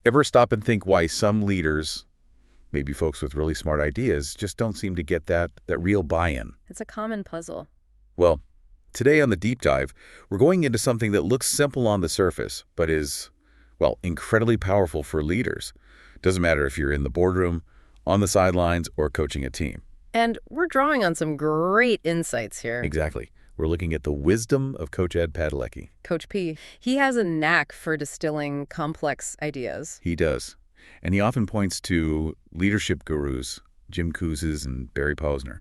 Ever stop and think why some leaders, maybe folks with really smart ideas, just don't seem to get that real buy-in? It's a common puzzle. Well, today on the deep dive, we're going into something that looks simple on the surface, but is, well, incredibly powerful for leaders. Doesn't matter if you're in the boardroom, on the sidelines, or coaching a team. And we're drawing on some great insights here. Exactly. We're looking at the wisdom of Coach Ed Padalecki. Coach P, he has a knack for distilling complex ideas. He does. And he often points to leadership gurus, Jim Kouzes and Barry Posner.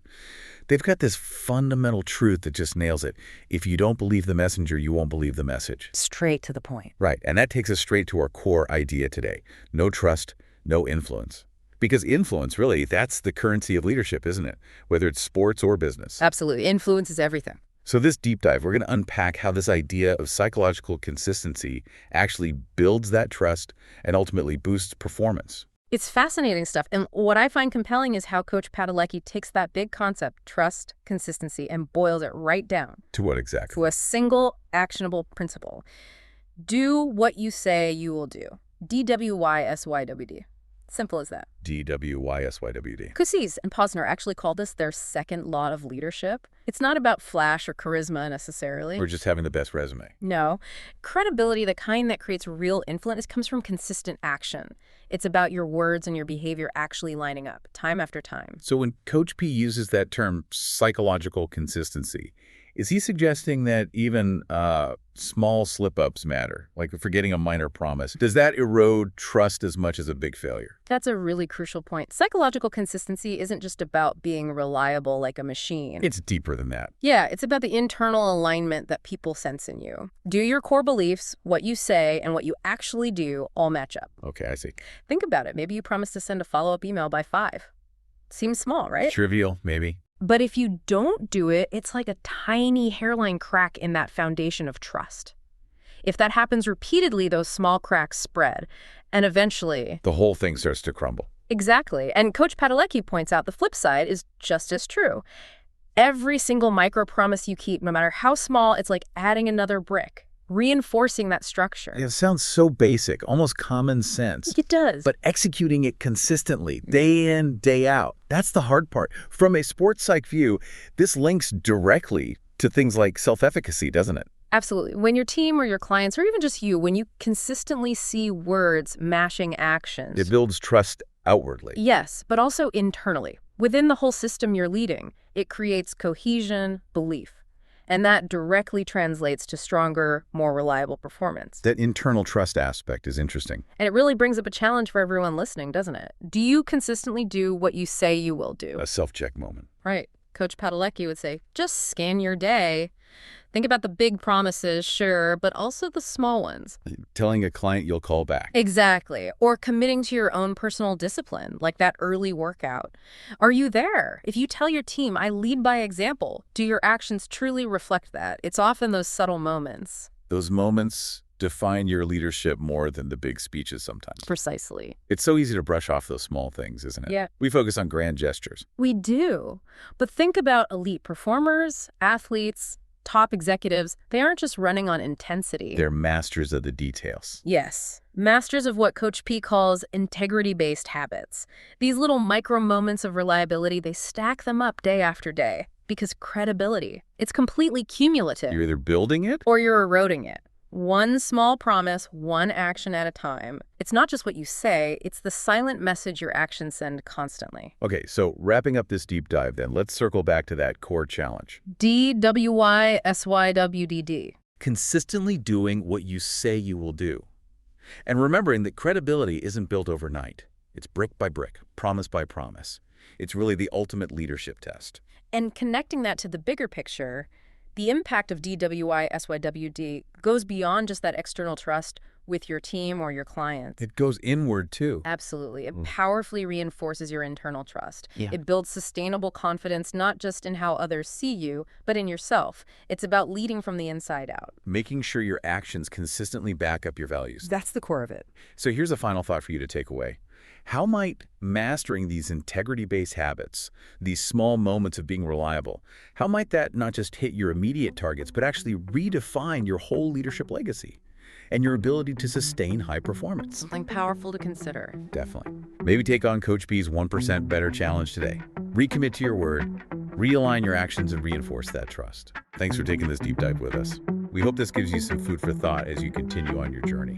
They've got this fundamental truth that just nails it. If you don't believe the messenger, you won't believe the message. Straight to the point. Right. And that takes us straight to our core idea today. No trust, no influence. Because influence, really, that's the currency of leadership, isn't it? Whether it's sports or business. Absolutely. Influence is everything. So this deep dive, we're going to unpack how this idea of psychological consistency actually builds that trust and ultimately boosts performance. It's fascinating stuff. And what I find compelling is how Coach Padalecki takes that big concept, trust, consistency, and boils it right down. To what exactly? To a single actionable principle. Do what you say you will do. DWYSYWD. Simple as that. DWYSYWD. Kouzes and Posner actually call this their second law of leadership. It's not about flash or charisma necessarily. Or just having the best resume. No. Credibility, the kind that creates real influence, comes from consistent action. It's about your words and your behavior actually lining up, time after time. So when Coach P uses that term psychological consistency, is he suggesting that even small slip-ups matter, like forgetting a minor promise? Does that erode trust as much as a big failure? That's a really crucial point. Psychological consistency isn't just about being reliable like a machine. It's deeper than that. Yeah, it's about the internal alignment that people sense in you. Do your core beliefs, what you say, and what you actually do all match up? Okay, I see. Think about it. Maybe you promise to send a follow-up email by 5. Seems small, right? Trivial, maybe. But if you don't do it, it's like a tiny hairline crack in that foundation of trust. If that happens repeatedly, those small cracks spread, and eventually the whole thing starts to crumble. Exactly. And Coach Padalecki points out the flip side is just as true. Every single micro promise you keep, no matter how small, it's like adding another brick, reinforcing that structure. It sounds so basic, almost common sense. It does. But executing it consistently, day in, day out, that's the hard part. From a sports psych view, this links directly to things like self-efficacy, doesn't it? Absolutely. When your team or your clients, or even just you, when you consistently see words mashing actions. It builds trust outwardly. Yes, but also internally. Within the whole system you're leading, it creates cohesion, belief. And that directly translates to stronger, more reliable performance. That internal trust aspect is interesting. And it really brings up a challenge for everyone listening, doesn't it? Do you consistently do what you say you will do? A self-check moment. Right. Coach Padalecki would say, just scan your day. Think about the big promises, sure, but also the small ones. Telling a client you'll call back. Exactly. Or committing to your own personal discipline, like that early workout. Are you there? If you tell your team, I lead by example, do your actions truly reflect that? It's often those subtle moments. Those moments define your leadership more than the big speeches sometimes. Precisely. It's so easy to brush off those small things, isn't it? Yeah. We focus on grand gestures. We do. But think about elite performers, athletes, top executives. They aren't just running on intensity. They're masters of the details. Yes. Masters of what Coach P calls integrity-based habits. These little micro moments of reliability, they stack them up day after day. Because credibility, it's completely cumulative. You're either building it or you're eroding it. One small promise, one action at a time. It's not just what you say, it's the silent message your actions send constantly. Okay, so wrapping up this deep dive then, let's circle back to that core challenge. DWYSYWD. Consistently doing what you say you will do. And remembering that credibility isn't built overnight. It's brick by brick, promise by promise. It's really the ultimate leadership test. And connecting that to the bigger picture, the impact of DWYSYWD goes beyond just that external trust with your team or your clients. It goes inward, too. Absolutely. It powerfully reinforces your internal trust. Yeah. It builds sustainable confidence, not just in how others see you, but in yourself. It's about leading from the inside out. Making sure your actions consistently back up your values. That's the core of it. So here's a final thought for you to take away. How might mastering these integrity-based habits, these small moments of being reliable, how might that not just hit your immediate targets, but actually redefine your whole leadership legacy? and your ability to sustain high performance. Something powerful to consider. Definitely. Maybe take on Coach B's 1% Better Challenge today. Recommit to your word, realign your actions, and reinforce that trust. Thanks for taking this deep dive with us. We hope this gives you some food for thought as you continue on your journey.